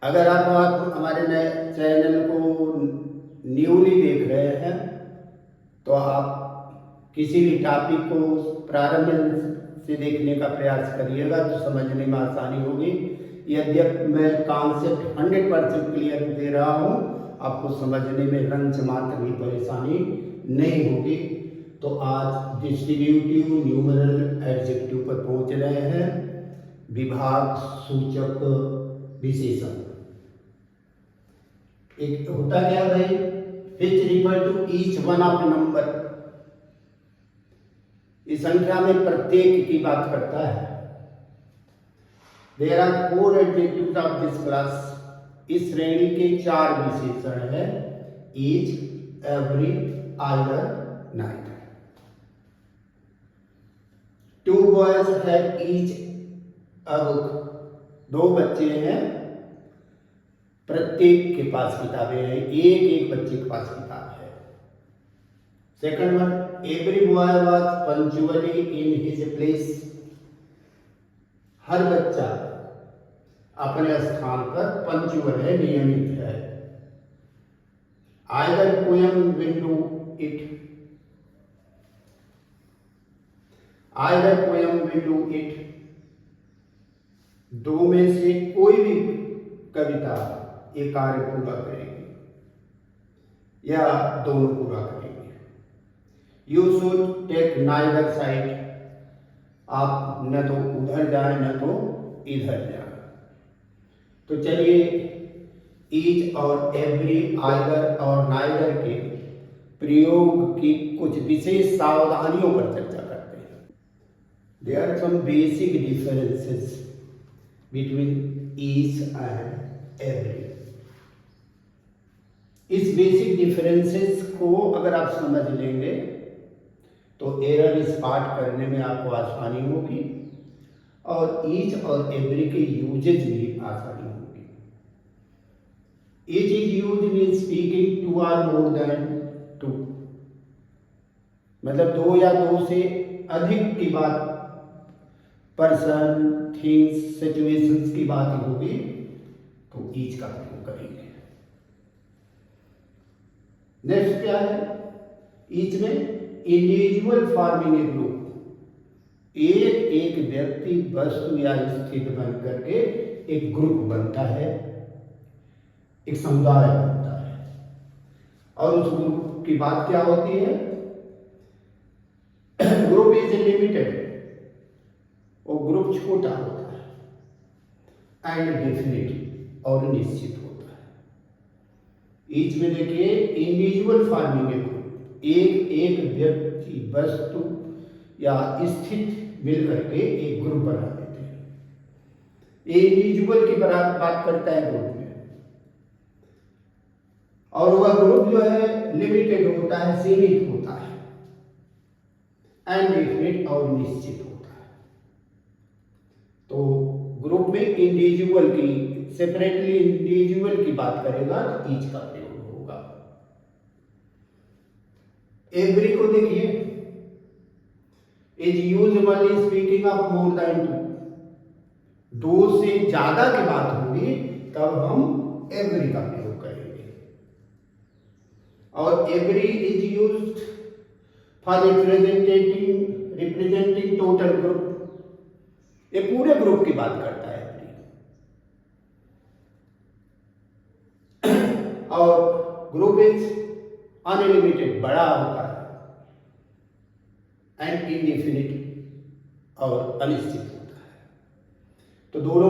अगर आप हमारे नए चैनल को न्यूली देख रहे हैं तो आप किसी भी टॉपिक को प्रारंभ से देखने का प्रयास करिएगा तो समझने में आसानी होगी। यद्यपि मैं कॉन्सेप्ट 100% क्लियर दे रहा हूँ, आपको समझने में रंच मात्र भी परेशानी नहीं होगी। तो आज डिस्ट्रीब्यूटिव न्यूमेरल एडजेक्टिव पर पहुँच रहे हैं, विभाग सूचक विशेषण। एक होता क्या भाई, which refer to each one of number, इस संख्या में प्रत्येक की बात करता है। There are 4 adjectives of this class, इस श्रेणी के 4 विशेषण है, each, every, either, neither. 2 boys have each a book, 2 बच्चे हैं, प्रत्येक के पास किताबें हैं, एक बच्चे के पास किताब है। Second one, every boy was punctually in his place, हर बच्चा अपने स्थान पर पंक्चुअल है, नियमित है। Either poem will do it, either poem will do it, 2 में से कोई भी कविता ये कार्य पूरा करेगी या दोनों पूरा करेंगे। You should take neither side, आप न तो उधर जाए न तो इधर जाए। तो चलिए ईच और एवरी, आइदर और नाइदर के प्रयोग की कुछ विशेष सावधानियों पर चर्चा करते हैं। There are some basic differences between each and every. इस बेसिक डिफरेंसेस को अगर आप समझ लेंगे तो एरर स्पॉट करने में आपको आसानी होगी और ईच और एवरी के यूजेज भी आसानी होगी। Each is used in speaking 2 or more than 2, मतलब 2 या 2 से अधिक की बात, पर्सन, थिंग्स, सिचुएशंस की बात होगी तो ईच का प्रयोग करेंगे। नेक्स्ट क्या है, ईच में इंडिविजुअल फॉर्मिंग ए ग्रुप, एक व्यक्ति, वस्तु या स्थिति बन करके एक ग्रुप बनता है, एक समुदाय बनता है। और उस ग्रुप की बात क्या होती है, ग्रुप इज लिमिटेड, वो ग्रुप छोटा होता है, एंड डेफिनेट और निश्चित होता है। ईच में देखिए इंडिविजुअल फॉर्मिंग ए ग्रुप, एक व्यक्ति, वस्तु या स्थिति मिल करके एक ग्रुप बना देते हैं। ये इंडिविजुअल की बात करता है ग्रुप में, और वह ग्रुप जो है लिमिटेड होता है, सीमित होता है, एंड डेफिनेट और निश्चित होता है। तो ग्रुप में इंडिविजुअल की, सेपरेटली इंडिविजुअल की बात करेगा तो ईच का प्रयोग होगा। एवरी को देखिए, is usually speaking of more than 2, 2 से ज्यादा की बात होगी तब हम एवरी का प्रयोग करेंगे। और every is used for representing total group, ये पूरे ग्रुप की बात करता है एवरी। और ग्रुप इज अनलिमिटेड, बड़ा होता है, एंड इनडेफिनिट और अनिश्चित होता है। तो दोनों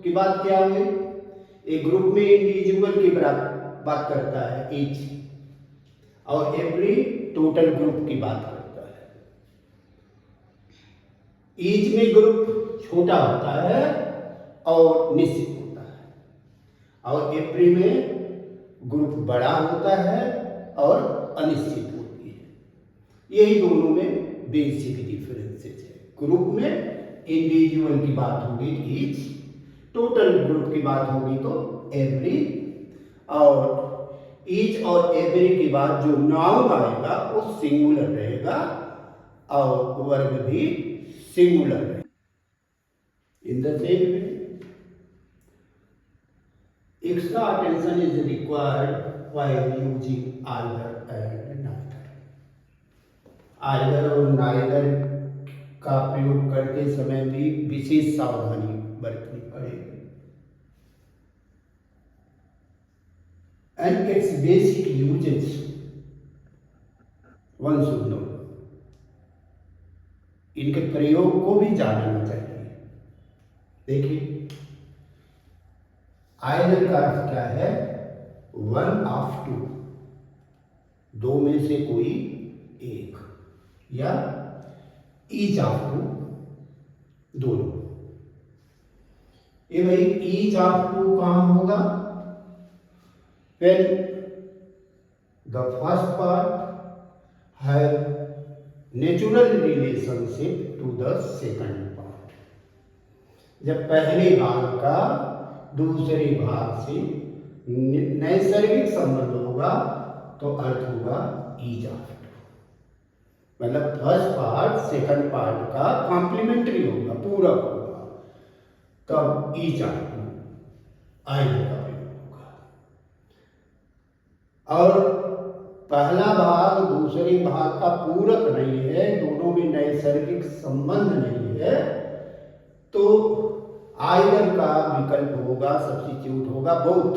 की बात क्या हुई, एक ग्रुप में इंडिविजुअल की बात करता है ईच, और एवरी टोटल ग्रुप की बात करता है। ईच में ग्रुप छोटा होता है और निश्चित होता है, और एवरी में ग्रुप बड़ा होता है और अनिश्चित होती है। यही दोनों में बेसिक डिफरेंसेस है। ग्रुप में इंडिविजुअल की बात होगी ईच, टोटल ग्रुप की बात होगी तो एवरी, और ईच और एवरी के बाद जो नाउन आएगा वो सिंगुलर रहेगा और वर्ब भी सिंगुलर रहेगा। In the same way extra attention is required while using either and neither. either और neither का प्रयोग करते समय भी विशेष सावधानी बरतनी पड़ेगी। And its basic uses one should know. इनके प्रयोग को भी जानना चाहिए। देखिए, आइदर का अर्थ क्या है? वन ऑफ टू, दो में से कोई एक, या ईच ऑफ टू, दोनों। ये भाई ईच ऑफ टू कहां होगा? When the first part have natural relationship to the second part, जब पहले भाग का दूसरे भाग से नैसर्गिक संबंध होगा तो अर्थ होगा ईच ऑफ टू। मतलब फर्स्ट पार्ट सेकंड पार्ट का कॉम्प्लीमेंट्री होगा, पूरक होगा, तब ईच ऑफ टू आइदर का प्रयोग होगा। और पहला भाग दूसरे भाग का पूरक नहीं है, दोनों में नैसर्गिक संबंध नहीं है, तो आइदर का विकल्प होगा, सब्स्टिट्यूट होगा बोथ,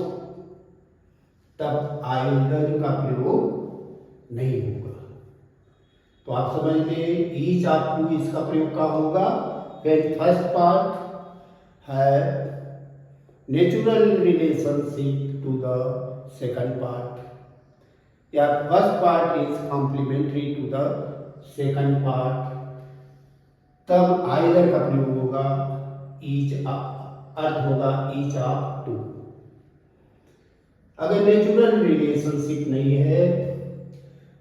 तब आइदर का प्रयोग नहीं होगा। तो आप समझ लें, ईच ऑफ टू इसका प्रयोग का होगा व्हेन फर्स्ट पार्ट है natural relationship to the second part, या first part is complementary to the second part, तब आइदर का प्रयोग होगा ईच, अर्थ होगा ईच ऑफ टू। अगर नेचुरल रिलेशनशिप नहीं है,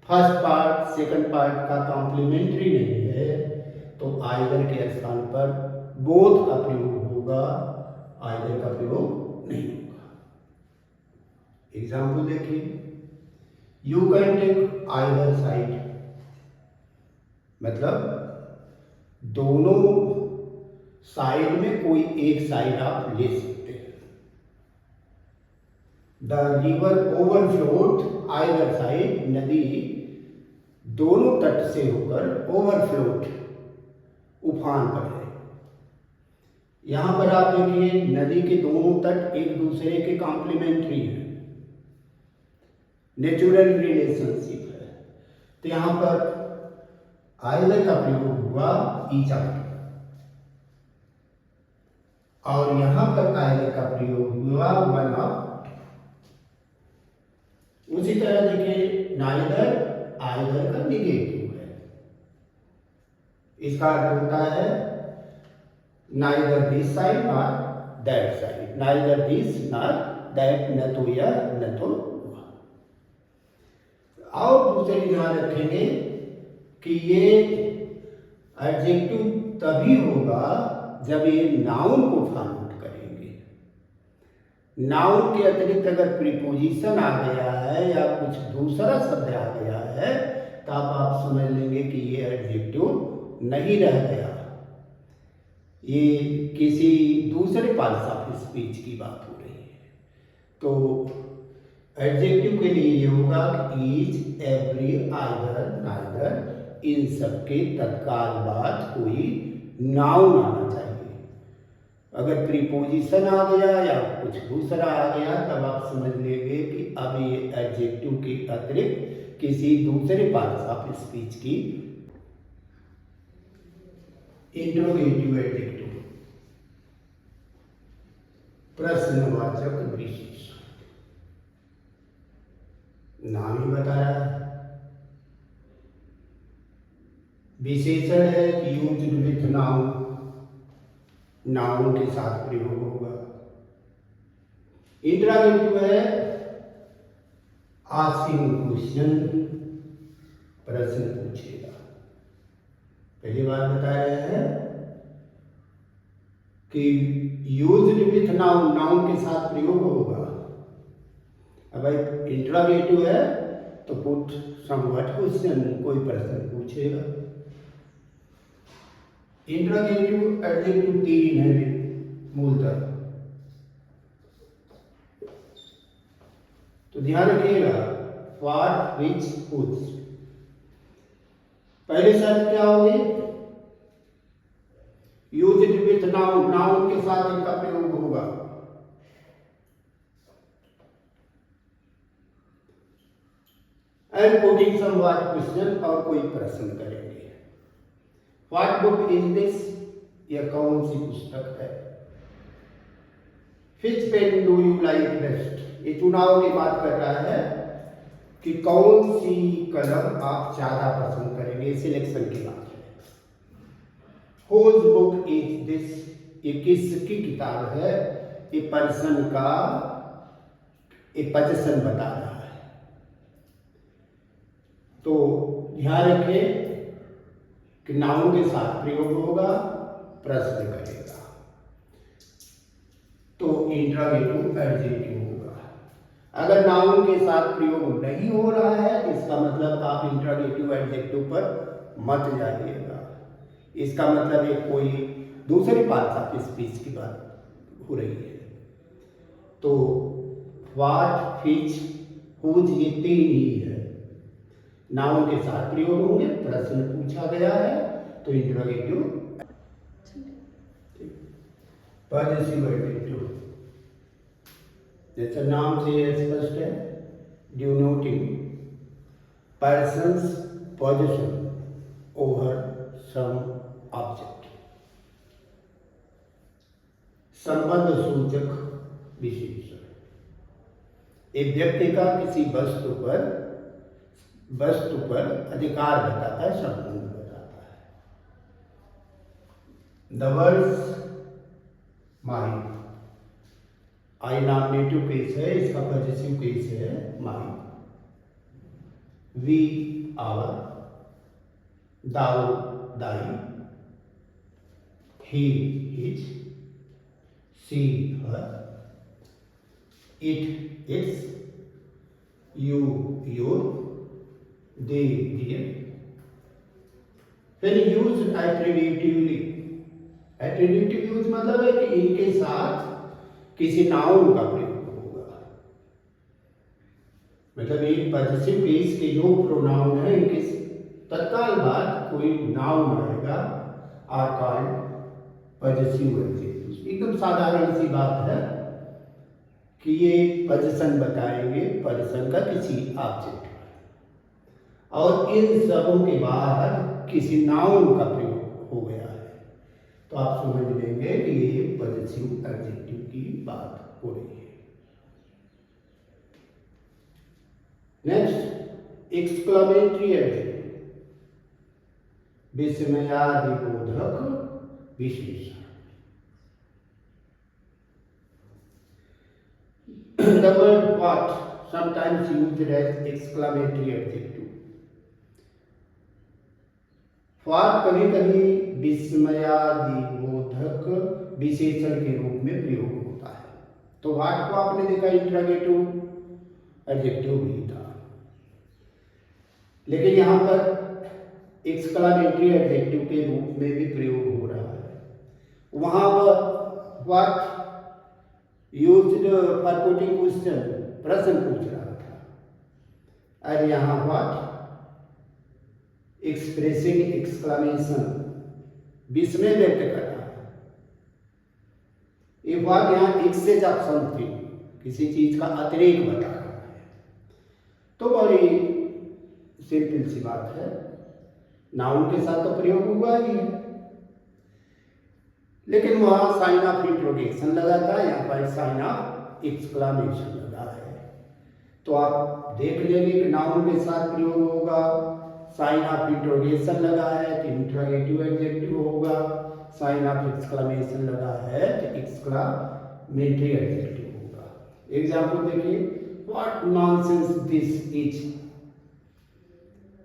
फर्स्ट पार्ट सेकंड पार्ट का कॉम्प्लीमेंट्री नहीं है, तो आइदर के स्थान पर बोथ का प्रयोग होगा, आइदर का प्रयोग नहीं होगा। एग्जाम्पल देखिए, you can take either side, मतलब दोनों साइड में कोई एक साइड आप ले सकते हैं। The river overflowed either side, नदी दोनों तट से होकर ओवरफ्लोड, उफान पर है। यहां पर आप देखिए, नदी के दोनों तट एक दूसरे के कॉम्प्लीमेंट्री है, नेचुरल रिलेशनशिप है, तो यहां पर आइदर का प्रयोग हुआ ईच ऑफ टू, और यहां पर आइदर का प्रयोग हुआ वन ऑफ टू। उसी तरह देखिए, नाइदर आइदर का निगेटिव है, इसका अर्थ होता है neither this side nor that side, neither this nor that, न तो यह न तो वह। और दूसरी ध्यान रखेंगे कि ये एडजेक्टिव तभी होगा जब ये नाउन को फॉर्मेट करेंगे। नाउन के अतिरिक्त अगर प्रीपोजिशन आ गया है या कुछ दूसरा शब्द आ गया है, तब आप समझ लेंगे कि ये एडजेक्टिव नहीं रह गया, ये किसी दूसरे पार्ट्स ऑफ स्पीच की बात हो रही है। तो एडजेक्टिव के लिए ये होगा ईच, एवरी, आइदर, नाइदर, इन सबके तत्काल बाद कोई नाउन आना चाहिए। अगर प्रीपोजिशन आ गया या कुछ दूसरा आ गया, तब आप समझ लेंगे कि अब ये एडजेक्टिव के अतिरिक्त किसी दूसरे पार्ट्स ऑफ स्पीच की इंट्रोगेटिव एडजेक्टिव, प्रश्नवाचक विशेषण, नाम ही बताया है, विशेषण है कि यूज्ड विथ नाउन, नाउन के साथ प्रयोग होगा। इंट्रोगेटिव है आस्किंग क्वेश्चन, प्रश्न पूछेगा। पहली बार बता रहे हैं कि यूज्ड विथ नाउन, नाउन के साथ प्रयोग होगा। अब भाई इंट्रोगेटिव है तो पुट समव्हाट क्वेश्चन, कोई प्रश्न पूछेगा। इंट्रोगेटिव एडजेक्टिव तीन है मूलतः, तो ध्यान रखिएगा, व्हाट, विच, हुज। पहले शब्द क्या होगी? यूज्ड विथ नाउन, नाउन के साथ इनका प्रयोग होगा। And putting some what question, और कोई प्रश्न करेंगे। व्हाट बुक इज दिस, यह कौन सी पुस्तक है। Which pen do you like best, ये चुनाव की बात कर रहा है कि कौन सी कलम आप ज्यादा पसंद करेंगे, सिलेक्शन की बात है। Whose book is this, ये किसकी किताब है, ये पर्सन का एक पोजीशन बता रहा है। तो ध्यान रखें कि नाउन के साथ प्रयोग होगा, प्रश्न करेगा, तो इंट्रोगेटिव एडजेक्टिव होगा। अगर नाउन के साथ प्रयोग नहीं हो रहा है, इसका मतलब आप इंट्रोगेटिव एडजेक्टिव पर मत जाइएगा। इसका मतलब ये कोई दूसरी भाषा की स्पीच की बात हो रही है। तो व्हाट, विच, हुज, ये तीन ही है, नाउन के साथ प्रयोग होंगे, प्रश्न पूछा गया है तो इंट्रोगेटिव पॉजिटिव एडजेक्टिव। जैसे नाम से यह स्पष्ट है, denoting persons position over some object, संबंध सूचक विशेषण, एक व्यक्ति का किसी वस्तु पर अधिकार बताता है, संबंध बताता है। The words my, I nominative case है, इसका पॉजिटिव केस है my. We our, thou thy, he his, she her, it its, you your, they their। When used attributively, attributive use मतलब है कि इनके साथ किसी नाउन का प्रयोग होगा। मतलब ये पॉजिटिव केस के जो प्रोनाउन है, इनके तत्काल बाद कोई नाउन आएगा, आर कॉल्ड पॉजिटिव एडजेक्टिव्स। एकदम साधारण सी बात है कि ये पोजीशन बताएंगे पर्सन का किसी ऑब्जेक्ट, और इन सबों के बाद किसी नाउन का प्रयोग हो गया है, तो आप समझ लेंगे कि ये पॉजिटिव एडजेक्टिव की बात हो रही है। नेक्स्ट, एक्सक्लेमेटरी एडजेक्टिव, विस्मयादिबोधक विशेषण। The word what sometimes used as exclamatory adjective. what कभी कभी विस्मयादिबोधक विशेषण के रूप में प्रयोग होता है। तो what को आपने देखा इंट्रोगेटिव एडजेक्टिव भी था, लेकिन यहां पर एक्सक्लेमेटरी एडजेक्टिव के रूप में भी प्रयोग हो रहा है। वहां पर what used for putting question, प्रश्न पूछ रहा था, और यहां what एक्सप्रेसिंग एक्सक्लेमेशन, विस्मय व्यक्त कर रहा है। ये what यहां एक्सेस ऑफ समथिंग, किसी चीज का अतिरेक बता रहा है। तो बड़ी सिंपल सी बात है, नाउन के साथ तो प्रयोग हुआ ही है, लेकिन वहां साइन ऑफ इंट्रोगेशन लगा था, यहाँ पर साइन ऑफ एक्सक्लेमेशन लगा है। तो आप देख लेंगे कि नाउन के साथ प्रयोग होगा, साइन ऑफ इंट्रोगेशन लगा है तो इंट्रोगेटिव एडजेक्टिव होगा, साइन ऑफ एक्सक्लेमेशन लगा है तो एक्सक्लेमेटरी एडजेक्टिव होगा। एग्जाम्पल देखिए, व्हाट नॉनसेंस दिस इज,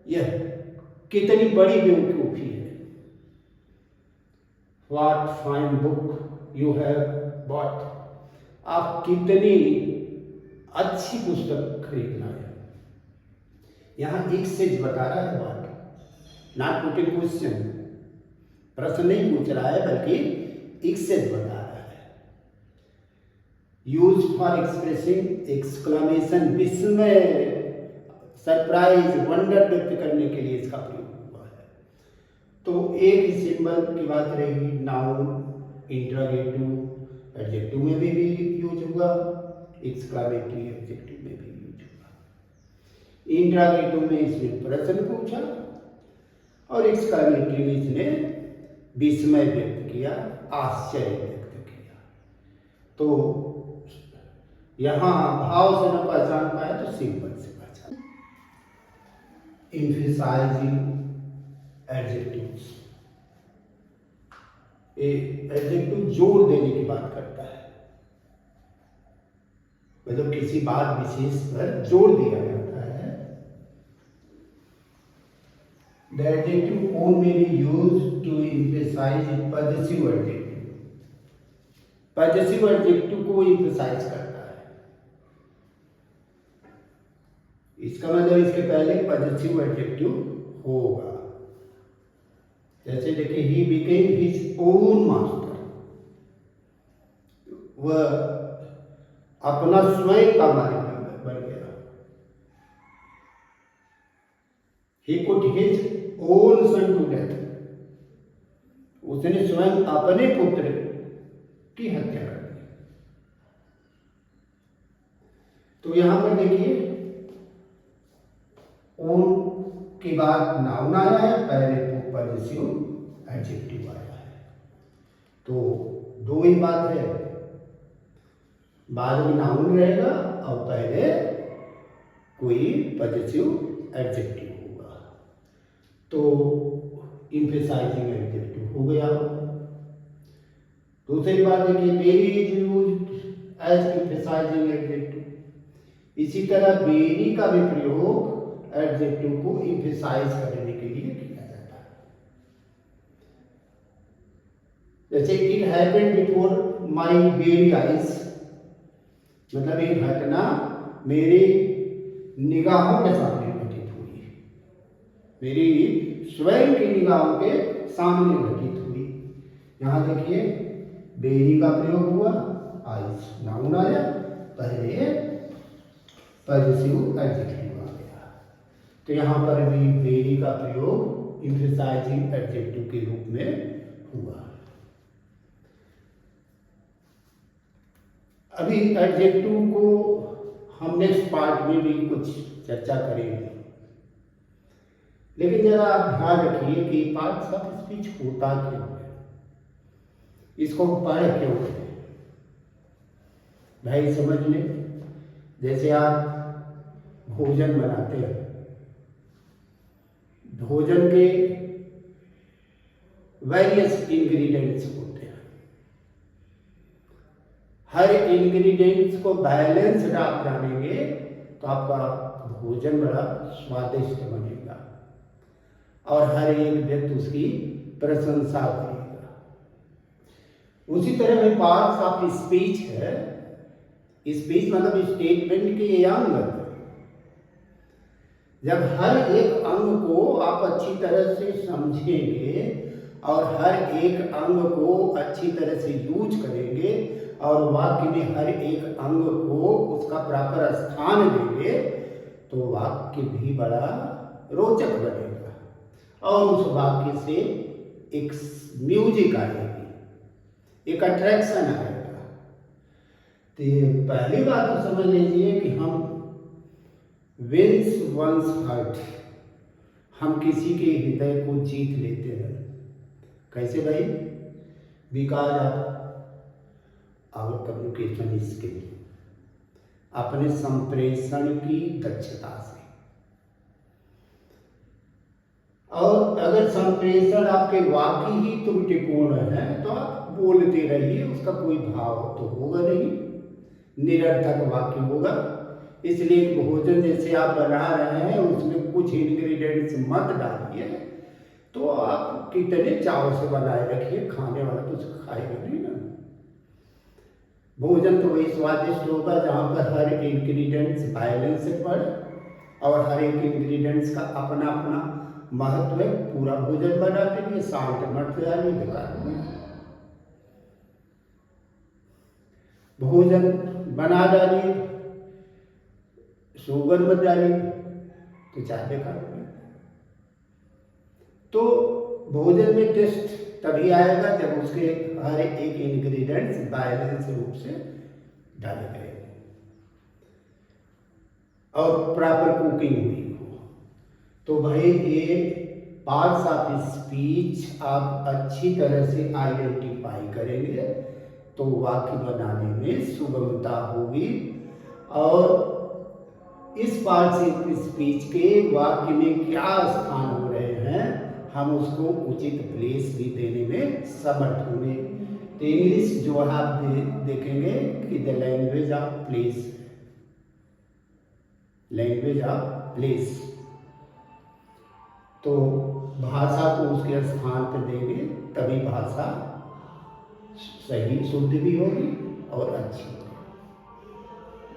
यह कितनी बड़ी बेवकूफी है। What fine book you have bought, आप कितनी अच्छी पुस्तक खरीद लाए। यहां एक्सेस बता रहा है बात, नॉट पुटिंग क्वेश्चन, प्रश्न नहीं पूछ रहा है बल्कि एक्सेस बता रहा है। यूज फॉर एक्सप्रेसिंग एक्सक्लेमेशन, विस्मय, सरप्राइज, वंडर व्यक्त करने के लिए इसका प्रयोग हुआ है। तो एक ही सिंबल की बात रही, नाउन, इंटरोगेटिव एडजेक्टिव में भी यूज हुआ, एक्सक्लेमेटरी एडजेक्टिव में भी यूज हुआ। इंटरोगेटिव में इसने प्रश्न पूछा और एक्सक्लेमेटरी में इसने विस्मय व्यक्त किया, आश्चर्य व्यक्त किया। तो यहां भाव से न पहचान पाया तो सिंबल से पहचान। एम्फेसाइजिंग एडजेक्टिव्स, एडजेक्टिव जोर देने की बात करता है, मतलब किसी बात विशेष पर जोर दिया जाता है। The adjective on may be used to emphasize possessive adjective. Possessive adjective को emphasize करता है। इसका मतलब इसके पहले possessive adjective होगा। जैसे देखिए, he became his own master, वह अपना स्वयं का मालिक बन गया। He put his own son to death, उसने स्वयं अपने पुत्र की हत्या कर दी। तो यहां पर देखिए, ओन के बाद नाउन आया है, पहले पॉजिटिव एडजेक्टिव आया है। तो दो ही बात है, बाद में नाउन रहेगा और पहले कोई पॉजिटिव एडजेक्टिव होगा। तो एम्फेसाइजिंग एडजेक्टिव हो गया। दूसरी बात देखिए, very is used as emphasizing adjective. इसी तरह वेरी का भी प्रयोग एडजेक्टिव को एम्फेसाइज करने के लिए किया जाता है। जैसे it happened before my very eyes, मतलब एक घटना मेरी निगाहों के सामने घटित हुई, मेरी स्वयं की निगाहों के सामने घटित हुई। यहां देखिए, वेरी का प्रयोग हुआ, आइज नाउन आया, पहले पॉजिटिव एडजेक्टिव आ गया। तो यहां पर भी वेरी का प्रयोग एम्फेसाइजिंग एडजेक्टिव के रूप में हुआ। अभी एडजेक्टिव को हम नेक्स्ट पार्ट में भी कुछ चर्चा करेंगे, लेकिन जरा आप ध्यान रखिए कि पार्ट्स ऑफ स्पीच होता क्यों है, इसको पढ़ क्यों है भाई, समझ लें। जैसे आप भोजन बनाते हैं, भोजन के वेरियस इंग्रेडिएंट्स होते हैं, हर इंग्रेडिएंट्स को बैलेंस्ड आप जानेंगे तो आपका भोजन बड़ा स्वादिष्ट बनेगा और हर एक व्यक्ति उसकी प्रशंसा करेगा। उसी तरह में पार्ट्स ऑफ स्पीच है, स्पीच मतलब स्टेटमेंट के अंग। जब हर एक अंग को आप अच्छी तरह से समझेंगे और हर एक अंग को अच्छी तरह से यूज करेंगे और वाक्य में हर एक अंग को उसका प्रॉपर स्थान देंगे, तो वाक्य भी बड़ा रोचक बनेगा और उस वाक्य से एक म्यूजिक आएगी, एक अट्रैक्शन आएगा। तो पहली बात तो समझ लीजिए कि हम विंस वंस हार्ट, हम किसी के हृदय को जीत लेते हैं। कैसे भाई? Because of our communication skill, अपने संप्रेषण की दक्षता से। और अगर संप्रेषण आपके वाकई ही त्रुटिपूर्ण है तो आप बोलते रहिए, उसका कोई भाव तो होगा नहीं, निरर्थक वाक्य होगा। इसलिए भोजन जैसे आप बना रहे हैं उसमें कुछ इंग्रेडिएंट्स मत डालिए, तो आप कितने चाव से बनाए रखिए, खाने वाला कुछ खाएगा नहीं ना। भोजन तो वही स्वादिष्ट होगा जहाँ पर हर इंग्रेडिएंट्स बैलेंस से पड़े और हर एक इंग्रेडिएंट्स का अपना अपना महत्व है। पूरा भोजन बनाते लिए साल्ट मत डालिए, बेकार में। भोजन बना डालिए, शुगर मत डालिए तो चाय बेकार हो गई। तो भोजन में टेस्ट तभी आएगा जब उसके हर एक इंग्रेडिएंट्स बैलेंस रूप से डाले गए और प्रॉपर कुकिंग हुई हो। तो भाई ये पार्ट्स ऑफ स्पीच आप अच्छी तरह से आइडेंटिफाई करेंगे तो वाक्य बनाने में सुगमता होगी। और इस पार्ट से स्पीच के वाक्य में क्या स्थान हो रहे हैं हम उसको उचित प्लेस भी देने में समर्थ होंगे। तो इंग्लिश जो आप देखेंगे कि the language of place, language of place, तो भाषा को उसके स्थान पर देंगे तभी भाषा सही शुद्ध भी होगी और अच्छी।